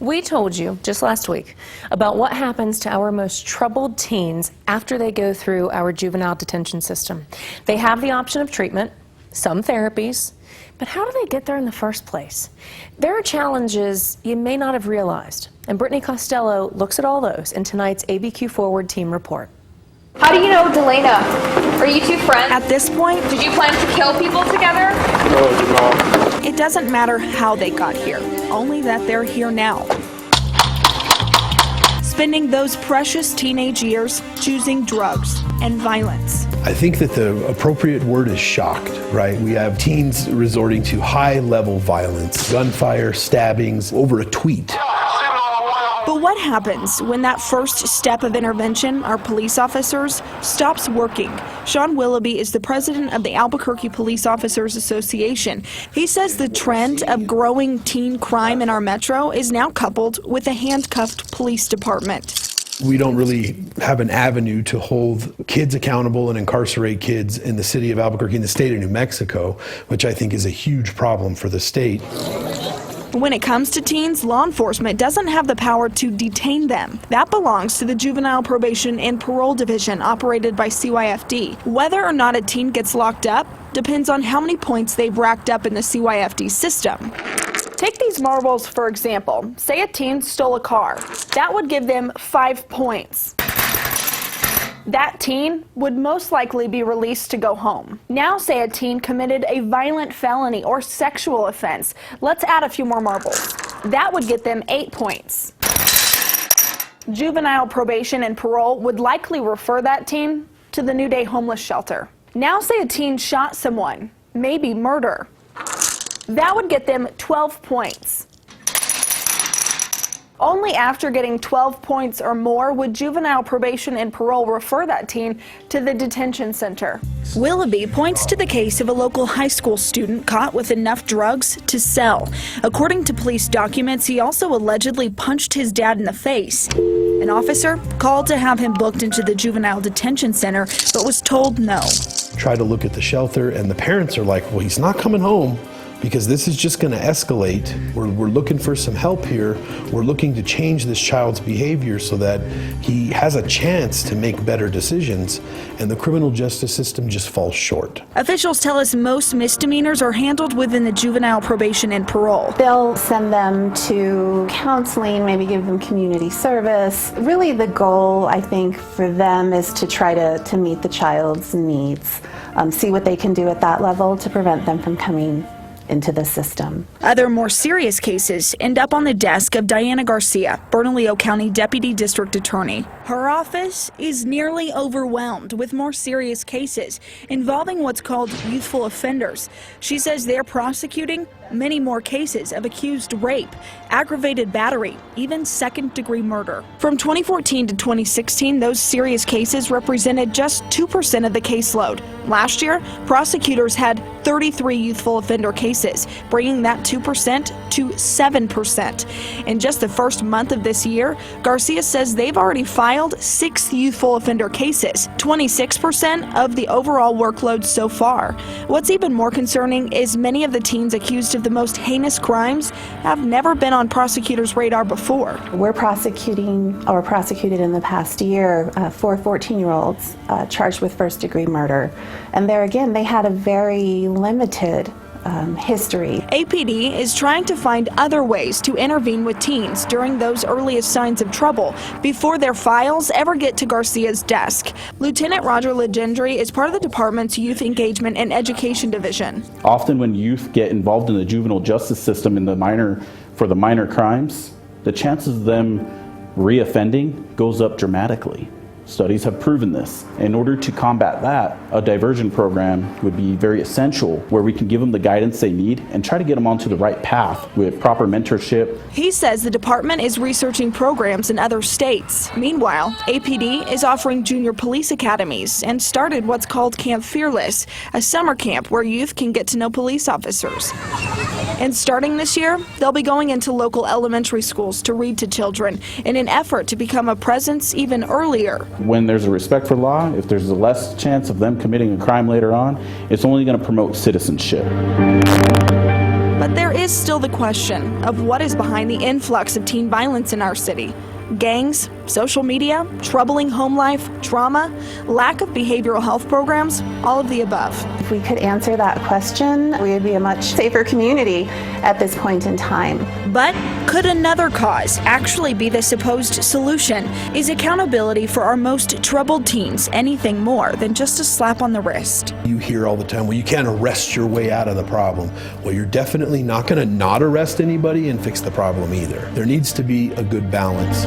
We told you just last week about what happens to our most troubled teens after they go through our juvenile detention system. They have the option of treatment, some therapies, but how do they get there in the first place? There are challenges you may not have realized, and Brittany Costello looks at all those in tonight's ABQ Forward Team Report. How do you know Delana? Are you two friends? At this point, Did you plan to kill people together? No. it doesn't matter how they got here, only that they're here now. Spending those precious teenage years choosing drugs and violence. I think that the appropriate word is shocked, right? We have teens resorting to high-level violence, gunfire, stabbings, over a tweet. But what happens when that first step of intervention, our police officers, stops working? Sean Willoughby is the president of the Albuquerque Police Officers Association. He says the trend of growing teen crime in our metro is now coupled with a handcuffed police department. We don't really have an avenue to hold kids accountable and incarcerate kids in the city of Albuquerque and the state of New Mexico, which I think is a huge problem for the state. When it comes to teens, law enforcement doesn't have the power to detain them. That belongs to the Juvenile Probation and Parole Division operated by CYFD. Whether or not a teen gets locked up depends on how many points they've racked up in the CYFD system. Take these marbles, for example. Say a teen stole a car. That would give them 5 points. That teen would most likely be released to go home. Now say a teen committed a violent felony or sexual offense. Let's add a few more marbles. That would get them 8 points. Juvenile probation and parole would likely refer that teen to the New Day homeless shelter. Now say a teen shot someone, maybe murder. That would get them 12 points. Only after getting 12 points or more would juvenile probation and parole refer that teen to the detention center. Willoughby points to the case of a local high school student caught with enough drugs to sell. According to police documents, he also allegedly punched his dad in the face. An officer called to have him booked into the juvenile detention center, but was told no. Try to look at the shelter, and the parents are like, well, he's not coming home, because this is just going to escalate. We're looking for some help here. We're looking to change this child's behavior so that he has a chance to make better decisions, and the criminal justice system just falls short. Officials tell us most misdemeanors are handled within the juvenile probation and parole. They'll send them to counseling, maybe give them community service. Really the goal, I think, for them is to try to meet the child's needs, see what they can do at that level to prevent them from coming into the system. Other more serious cases end up on the desk of Diana Garcia, Bernalillo County Deputy District Attorney. Her office is nearly overwhelmed with more serious cases involving what's called youthful offenders. She says they're prosecuting many more cases of accused rape, aggravated battery, even second-degree murder. From 2014 to 2016, those serious cases represented just 2% of the caseload. Last year, prosecutors had 33 youthful offender cases, bringing that 2% to 7%. In just the first month of this year, Garcia says they've already filed 6 youthful offender cases, 26% of the overall workload so far. What's even more concerning is many of the teens accused of the most heinous crimes have never been on prosecutors' radar before. We're prosecuted in the past year 4 14-year-olds charged with first-degree murder. And there again, they had a very limited history. APD is trying to find other ways to intervene with teens during those earliest signs of trouble before their files ever get to Garcia's desk. Lieutenant Roger Legendry is part of the department's Youth Engagement and Education Division. Often when youth get involved in the juvenile justice system for the minor crimes, the chances of them reoffending goes up dramatically. Studies have proven this. In order to combat that, a diversion program would be very essential, where we can give them the guidance they need and try to get them onto the right path with proper mentorship. He says the department is researching programs in other states. Meanwhile, APD is offering junior police academies and started what's called Camp Fearless, a summer camp where youth can get to know police officers. And starting this year, they'll be going into local elementary schools to read to children in an effort to become a presence even earlier. When there's a respect for law, if there's a less chance of them committing a crime later on, it's only going to promote citizenship. But there is still the question of what is behind the influx of teen violence in our city. Gangs, social media, troubling home life, trauma, lack of behavioral health programs, all of the above. If we could answer that question, we would be a much safer community at this point in time. But could another cause actually be the supposed solution? Is accountability for our most troubled teens anything more than just a slap on the wrist? You hear all the time, well, you can't arrest your way out of the problem. Well, you're definitely not going to not arrest anybody and fix the problem either. There needs to be a good balance.